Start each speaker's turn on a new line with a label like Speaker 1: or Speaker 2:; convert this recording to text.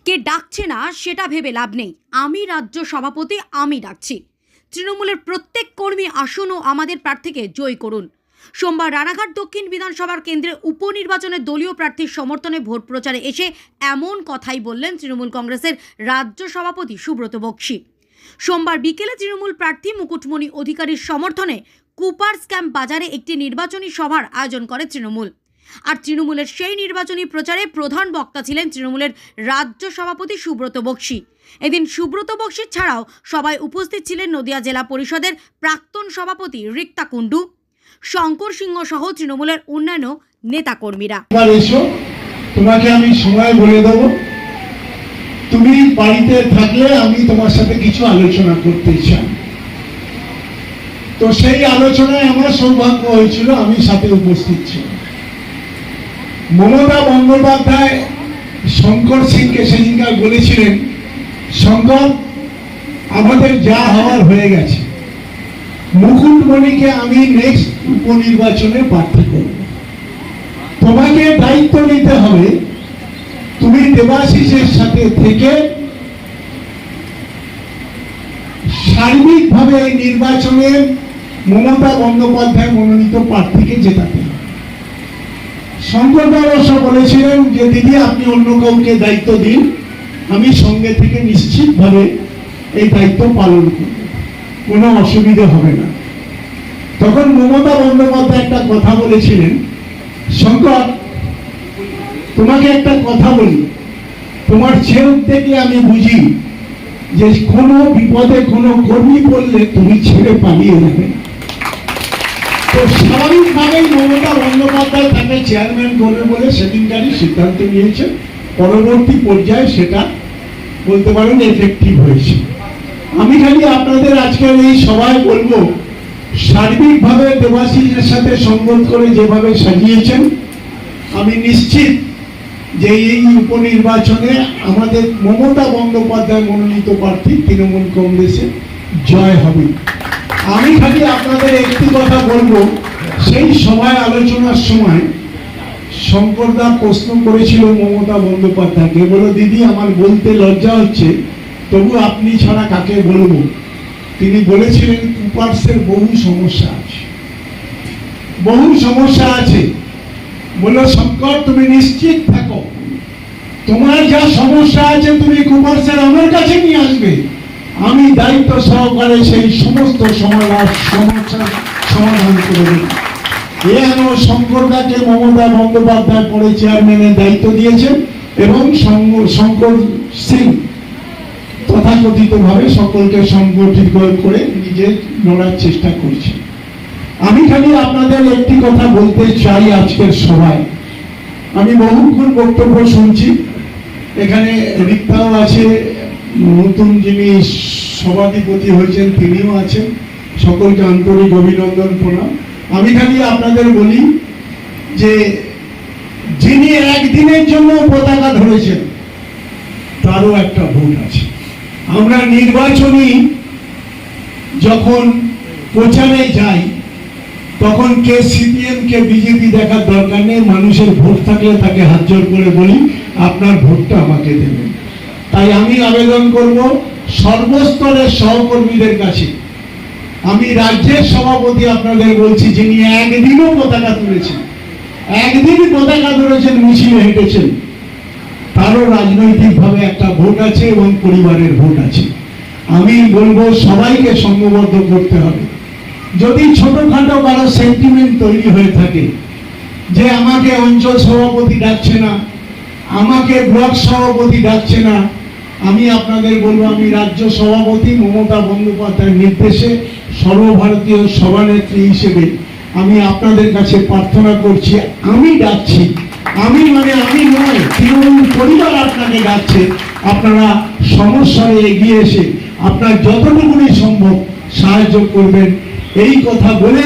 Speaker 1: কে ডাকছে না সেটা ভেবে লাভ নেই। আমি রাজ্য সভাপতি, আমি ডাকছি। তৃণমূলের প্রত্যেক কর্মী আসুন ও আমাদের প্রার্থীকে জয় করুন। সোমবার রানাঘাট দক্ষিণ বিধানসভার কেন্দ্রে উপনির্বাচনে দলীয় প্রার্থীর সমর্থনে ভোট প্রচারে এসে এমন কথাই বললেন তৃণমূল কংগ্রেসের রাজ্য সভাপতি সুব্রত বক্সী। সোমবার বিকেলে তৃণমূল প্রার্থী মুকুটমণি অধিকারীর সমর্থনে কুপার্স ক্যাম্প বাজারে একটি নির্বাচনী সভার আয়োজন করে তৃণমূল। আর তৃণমূলের সেই নির্বাচনী প্রচারে প্রধান বক্তা ছিলেন তৃণমূলের রাজ্য সভাপতি সুব্রত বক্সী। এদিন সুব্রত বক্সী ছাড়াও সবাই উপস্থিত ছিলেন নদিয়া জেলা পরিষদের প্রাক্তন সভাপতি রিক্তা কুণ্ডু, শঙ্কর সিংহ সহ তৃণমূলের অন্যান্য নেতাকর্মীরা।
Speaker 2: তোমাকে আমি সময় বলে দেব, তুমি বাড়িতে থাকলে আমি তোমার সাথে কিছু আলোচনা করতে চাই। তো সেই আলোচনায় আমার সৌভাগ্য হয়েছিল, আমি সাথে উপস্থিত ছিলাম। মমতা বন্দ্যোপাধ্যায় শঙ্কর সিংকে সেদিনকার বলেছিলেন, শঙ্কর, আমাদের যা হওয়ার হয়ে গেছে, মুকুটমণিকে আমি নেক্সট উপনির্বাচনে প্রার্থী করব। তোমাকে দায়িত্ব নিতে হবে, তুমি দেবাশিসের সাথে থেকে সার্বিকভাবে এই নির্বাচনে মমতা বন্দ্যোপাধ্যায় মনোনীত প্রার্থীকে জেতাতে হবে। শঙ্কর অবশ্য বলেছিলেন যে দিদি আপনি অন্য কাউকে দায়িত্ব দিন, আমি সঙ্গে থেকে নিশ্চিতভাবে এই দায়িত্ব পালন করব, কোনো অসুবিধা হবে না। তখন মমতা বন্দ্যোপাধ্যায় একটা কথা বলেছিলেন, শঙ্কর, তোমাকে একটা কথা বলি, তোমার চেয়ে থেকে আমি বুঝি যে কোনো বিপদে কোনো কর্মী পড়লে তুমি ছেড়ে পালিয়ে যাবে। তো স্বাভাবিকভাবেই মমতা বন্দ্যোপাধ্যায় তাকে চেয়ারম্যান করবে বলে সেদিনকারই সিদ্ধান্ত নিয়েছে। পরবর্তী পর্যায়ে সেটা বলতে পারেন এফেক্টিভ হয়েছে। আমি খালি আপনাদের আজকের এই সভায় বলবো, সার্বিকভাবে দেবাশিসের সাথে সংগত করে যেভাবে সাজিয়েছেন, আমি নিশ্চিত যে এই উপনির্বাচনে আমাদের মমতা বন্দ্যোপাধ্যায় মনোনীত প্রার্থী তৃণমূল কংগ্রেসের জয় হবে। আমি খালি আপনাদের একটি কথা বলবো, সেই সভায় আলোচনার সময় শঙ্করদা প্রশ্ন করেছিল মমতা বন্দ্যোপাধ্যায়কে, বলো দিদি আমার বলতে লজ্জা হচ্ছে, তবু আপনি ছাড়া কাকে বলবো। তিনি বলেছিলেন কুপার্সের বহু সমস্যা আছে, বহু সমস্যা আছে। বললো শঙ্কর, তুমি নিশ্চিত থাকো, তোমার যা সমস্যা আছে তুমি কুপার্সের আমার কাছে নিয়ে আসবে, আমি দায়িত্ব সহকারে সেই সমস্ত সমস্যার সমাধান করে দেব। শঙ্করদাকে মমতা বন্দ্যোপাধ্যায় পরে চেয়ারম্যানের দায়িত্ব দিয়েছেন এবং শঙ্কর সিং তথাকথিতভাবে সকলকে সংগঠিত করে নিজে লড়ার চেষ্টা করছেন। আমি খালি আপনাদের একটি কথা বলতে চাই আজকের সভায়। আমি বহুক্ষণ বক্তব্য শুনছি, এখানে রিক্তাও আছে, নতুন যিনি সভাধিপতি হয়েছেন তিনিও আছেন, সকলকে আন্তরিক অভিনন্দন প্রণাম। আমি খালি আপনাদের বলি যে যিনি একদিনের জন্য পতাকা ধরেছেন তারও একটা ভোট আছে। আমরা নির্বাচনী যখন প্রচারে যাই তখন কে সিপিএম কে বিজেপি দেখার দরকার নেই, মানুষের ভোট থাকলে তাকে হাত জোর করে বলি আপনার ভোটটা আমাকে দেবেন। তাই আমি আবেদন করব সর্বস্তরের সহকর্মীদের কাছে, আমি রাজ্যের সভাপতি আপনাদের বলছি, যিনি একদিনও পতাকা তুলেছেন, একদিন পতাকা ধরেছেন, মিছিলে হেঁটেছেন, তারও রাজনৈতিকভাবে একটা ভোট আছে এবং পরিবারের ভোট আছে। আমি বলবো সবাইকে সংঘবদ্ধ করতে হবে। যদি ছোটখাটো কারো সেন্টিমেন্ট তৈরি হয়ে থাকে যে আমাকে অঞ্চল সভাপতি ডাকছে না, আমাকে ব্লক সভাপতি ডাকছে না, আমি আপনাদের বলবো, আমি রাজ্য সভাপতি মমতা বন্দ্যোপাধ্যায়ের নির্দেশে সর্বভারতীয় সভানেত্রী হিসেবে আমি আপনাদের কাছে প্রার্থনা করছি, আমি ডাকছি, আমি নয়, তৃণমূল পরিবার আপনাকে ডাকছে, আপনারা সমস্যায় এগিয়ে এসে আপনার যতটুকুনি সম্ভব সাহায্য করবেন, এই কথা বলে